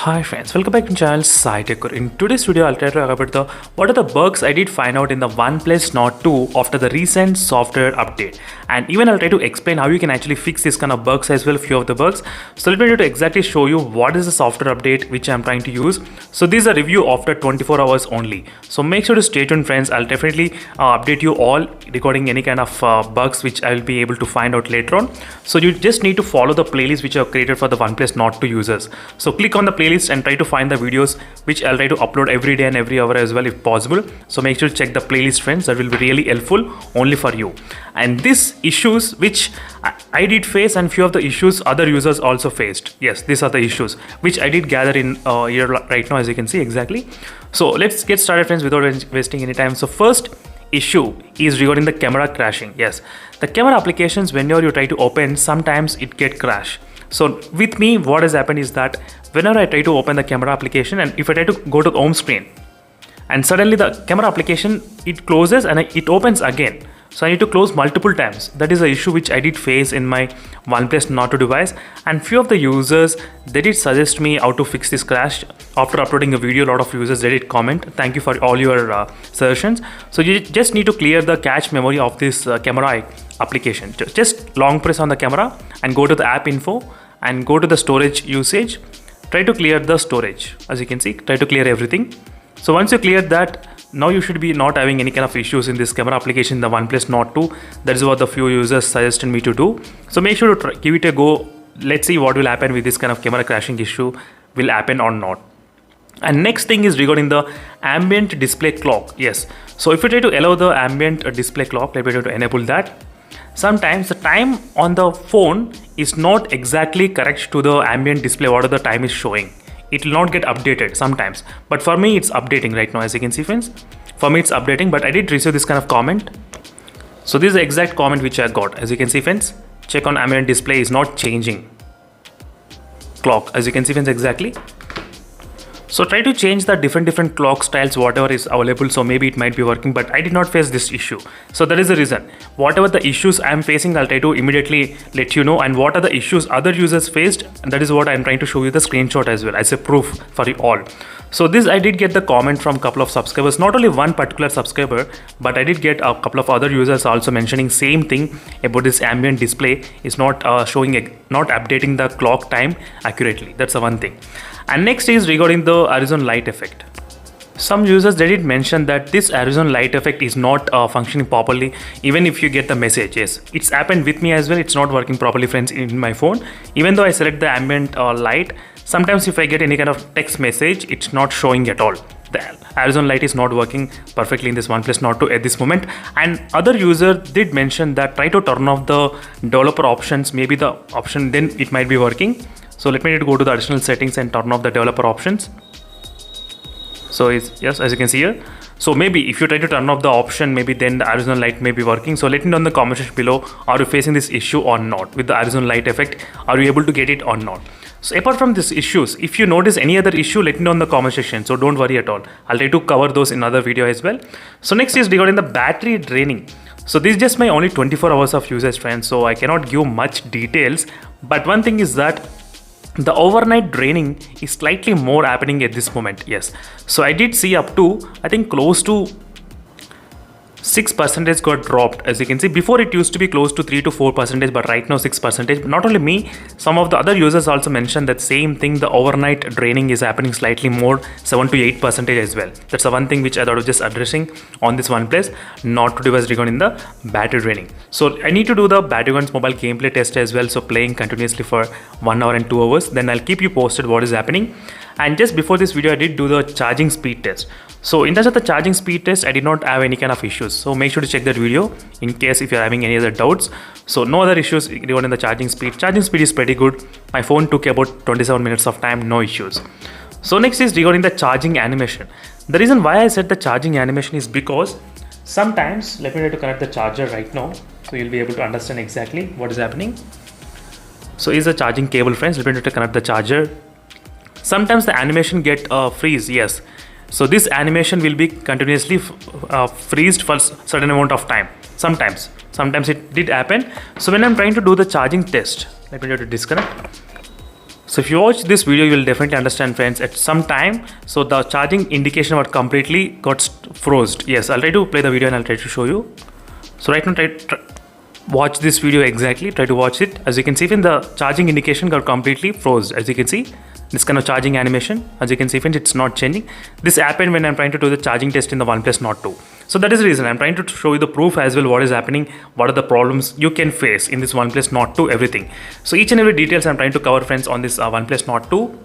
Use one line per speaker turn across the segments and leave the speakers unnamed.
Hi friends, welcome back to channel SciTech. In today's video, I'll try to talk about what are the bugs I did find out in the OnePlus Nord 2 after the recent software update, and even I'll try to explain how you can actually fix this kind of bugs as well, few of the bugs. So let me try to exactly show you what is the software update which I'm trying to use. So this is a review after 24 hours only. So make sure to stay tuned, friends. I'll definitely update you all regarding any kind of bugs which I will be able to find out later on. So you just need to follow the playlist which I have created for the OnePlus Nord 2 users. So click on the playlist and try to find the videos which I'll try to upload every day and every hour as well if possible. So make sure to check the playlist, friends. That will be really helpful only for you. And these issues which I did face, and few of the issues other users also faced. Yes, these are the issues which I did gather in here right now, as you can see exactly. So let's get started, friends, without wasting any time. So first issue is regarding the camera crashing. Yes, the camera applications, whenever you try to open, sometimes it get crash. So with me, what has happened is that whenever I try to open the camera application, and if I try to go to the home screen, and suddenly the camera application, it closes and it opens again. So I need to close multiple times. That is the issue which I did face in my OnePlus Nord 2 device, and few of the users, they did suggest me how to fix this crash. After uploading a video, a lot of users, they did comment. Thank you for all your suggestions. So you just need to clear the cache memory of this camera application. Just long press on the camera and go to the app info and go to the storage usage. Try to clear the storage. As you can see, try to clear everything. So once you clear that, now you should be not having any kind of issues in this camera application in the OnePlus Nord 2. That is what the few users suggested me to do. So make sure to give it a go. Let's see what will happen with this kind of camera crashing issue will happen or not. And next thing is regarding the ambient display clock. Yes, so if you try to allow the ambient display clock, let me try to enable that. Sometimes the time on the phone is not exactly correct to the ambient display, what the time is showing. It will not get updated sometimes, but for me it's updating right now, as you can see, friends. For me it's updating, but I did receive this kind of comment. So this is the exact comment which I got. As you can see, friends, check on ambient display is not changing clock, as you can see, friends, exactly. So try to change the different clock styles, whatever is available. So maybe it might be working, but I did not face this issue. So that is the reason. Whatever the issues I am facing, I'll try to immediately let you know. And what are the issues other users faced, and that is what I'm trying to show you the screenshot as well as a proof for you all. So this, I did get the comment from a couple of subscribers, not only one particular subscriber, but I did get a couple of other users also mentioning same thing about this ambient display is not not updating the clock time accurately. That's the one thing. And next is regarding the horizon light effect. Some users, they did mention that this horizon light effect is not functioning properly. Even if you get the message, yes, it's happened with me as well. It's not working properly, friends, in my phone. Even though I select the ambient light, sometimes if I get any kind of text message, it's not showing at all. The horizon light is not working perfectly in this OnePlus Nord 2 at this moment. And other user did mention that try to turn off the developer options, maybe the option, then it might be working. So let me go to the additional settings and turn off the developer options. So it's, yes, as you can see here. So maybe if you try to turn off the option, maybe then the horizon light may be working. So let me know in the comment section below, are you facing this issue or not with the horizon light effect? Are you able to get it or not? So apart from these issues, if you notice any other issue, let me know in the comment section. So don't worry at all. I'll try to cover those in another video as well. So next is regarding the battery draining. So this is just my only 24 hours of usage, friends. So I cannot give much details. But one thing is that the overnight draining is slightly more happening at this moment. Yes, so I did see up to, I think, close to 6% got dropped. As you can see, before it used to be close to 3 to 4%, but right now 6%. Not only me, some of the other users also mentioned that same thing. The overnight draining is happening slightly more, 7 to 8% as well. That's the one thing which I thought of just addressing on this OnePlus Nord 2 device regarding the battery draining. So I need to do the Battlegrounds mobile gameplay test as well. So playing continuously for 1 hour and 2 hours. Then I'll keep you posted what is happening. And just before this video, I did do the charging speed test. So in terms of the charging speed test, I did not have any kind of issues. So make sure to check that video in case if you're having any other doubts. So no other issues regarding the charging speed. Charging speed is pretty good. My phone took about 27 minutes of time, no issues. So next is regarding the charging animation. The reason why I said the charging animation is because sometimes, let me try to connect the charger right now, so you'll be able to understand exactly what is happening. So is the charging cable, friends. Let me try to connect the charger. Sometimes the animation get freeze, yes. So this animation will be continuously freezed for certain amount of time. Sometimes it did happen. So when I'm trying to do the charging test, let me try to disconnect. So if you watch this video, you will definitely understand, friends. At some time, so the charging indication was completely got froze. Yes, I'll try to play the video and I'll try to show you. So right now, watch this video exactly. Try to watch it. As you can see, even the charging indication got completely froze. As you can see, this kind of charging animation. As you can see, friends, it's not changing. This happened when I'm trying to do the charging test in the OnePlus Nord 2. So that is the reason I'm trying to show you the proof as well, what is happening, what are the problems you can face in this OnePlus Nord 2, everything. So each and every details I'm trying to cover, friends, on this OnePlus Nord 2.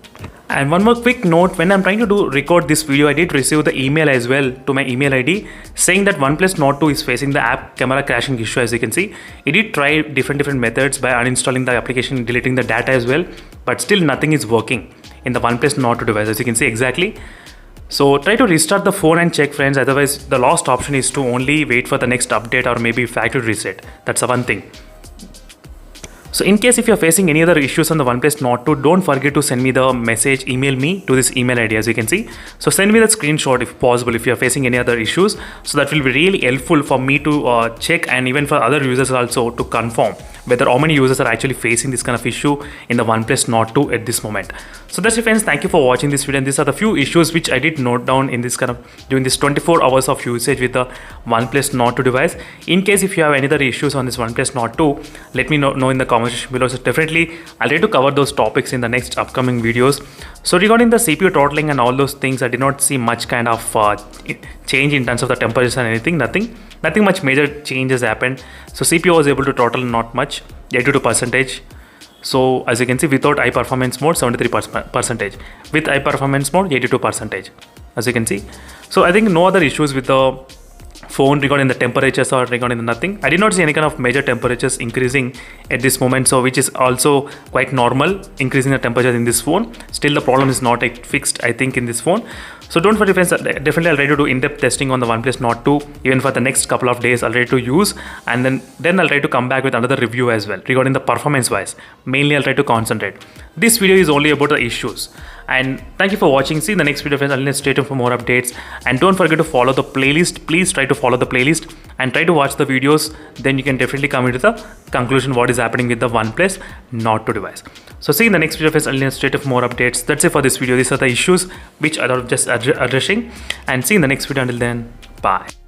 And one more quick note, when I'm trying to record this video, I did receive the email as well to my email ID saying that OnePlus Nord 2 is facing the app camera crashing issue. As you can see, it did try different methods by uninstalling the application, deleting the data as well, but still nothing is working in the OnePlus Nord 2 device, as you can see exactly. So try to restart the phone and check, friends. Otherwise, the last option is to only wait for the next update or maybe factory reset. That's the one thing. So in case if you're facing any other issues on the OnePlus Nord 2, don't forget to send me the message, email me to this email ID, as you can see. So send me that screenshot if possible, if you're facing any other issues. So that will be really helpful for me to check, and even for other users also to confirm whether how many users are actually facing this kind of issue in the OnePlus Nord 2 at this moment. So that's it, friends. Thank you for watching this video. And these are the few issues which I did note down in this during this 24 hours of usage with the OnePlus Nord 2 device. In case if you have any other issues on this OnePlus Nord 2, let me know in the comment section below. So definitely I'll try to cover those topics in the next upcoming videos. So regarding the CPU throttling and all those things, I did not see much kind of change in terms of the temperatures and anything. Nothing much major changes happened. So CPU was able to throttle not much, 82%. So as you can see, without high performance mode, 73%. With high performance mode, 82%. As you can see. So I think no other issues with the phone regarding the temperatures or regarding the nothing. I did not see any kind of major temperatures increasing at this moment, so which is also quite normal, increasing the temperature in this phone. Still the problem is not fixed, I think, in this phone. So don't worry, friends, definitely I'll try to do in-depth testing on the OnePlus Nord 2 even for the next couple of days. I'll try to use, and then I'll try to come back with another review as well regarding the performance wise. Mainly I'll try to concentrate. This video is only about the issues. And thank you for watching. See you in the next video, friends. I'll stay tuned for more updates. And don't forget to follow the playlist. Please try to follow the playlist and try to watch the videos. Then you can definitely come into the conclusion what is happening with the OnePlus Nord 2 device. So see you in the next video, friends. I'll stay tuned for more updates. That's it for this video. These are the issues which I was just addressing. And see you in the next video. Until then, bye.